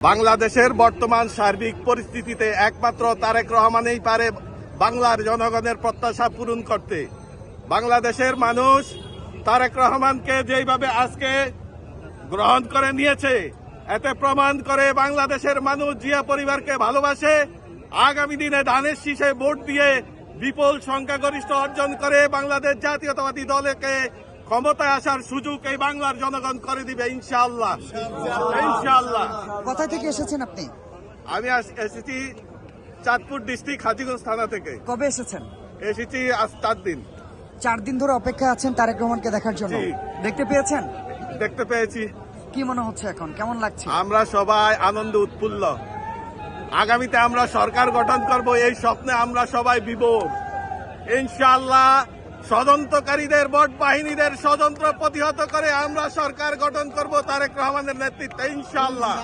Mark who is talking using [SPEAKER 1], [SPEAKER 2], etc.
[SPEAKER 1] বাংলাদেশের বর্তমান সার্বিক পরিস্থিতিতে একমাত্র তারেক রহমানই পারে বাংলার জনগণের প্রত্যাশা পূরণ করতে। বাংলাদেশের মানুষ তারেক রহমানকে যেইভাবে আজকে গ্রহণ করে নিয়েছে, এতে প্রমাণ করে বাংলাদেশের মানুষ জিয়া পরিবারকে ভালোবাসে। আগামী দিনে ধানের শীষে ভোট দিয়ে বিপুল সংখ্যাগরিষ্ঠ অর্জন করে বাংলাদেশ জাতীয়তাবাদী দলকে ক্ষমতায় আসার সুযোগ এই বাংলার জনগণ করে দিবে ইনশাআল্লাহ। ইনশাআল্লাহ।
[SPEAKER 2] কোথা থেকে এসেছেন আপনি?
[SPEAKER 1] আমি এসেছি চাঁদপুর ডিস্ট্রিক্ট হাজীগঞ্জ থানা থেকে।
[SPEAKER 2] কবে এসেছেন?
[SPEAKER 1] এসেছি আজ 4 দিন।
[SPEAKER 2] 4 দিন ধরে অপেক্ষা আছেন তারেক রহমানকে দেখার জন্য।
[SPEAKER 1] জি।
[SPEAKER 2] দেখতে পেয়েছেন?
[SPEAKER 1] দেখতে পেয়েছি।
[SPEAKER 2] কি মনে হচ্ছে এখন, কেমন লাগছে?
[SPEAKER 1] আমরা সবাই আনন্দ উৎফুল্ল। আগামীতে আমরা সরকার গঠন করব, এই স্বপ্নে আমরা সবাই বিভোর। ইনশাআল্লাহ ষড়যন্ত্রকারীদের ভোট বাহিনীদের ষড়যন্ত্র প্রতিহত করে আমরা সরকার গঠন করব তারেক রহমানের নেতৃত্বে ইনশাআল্লাহ।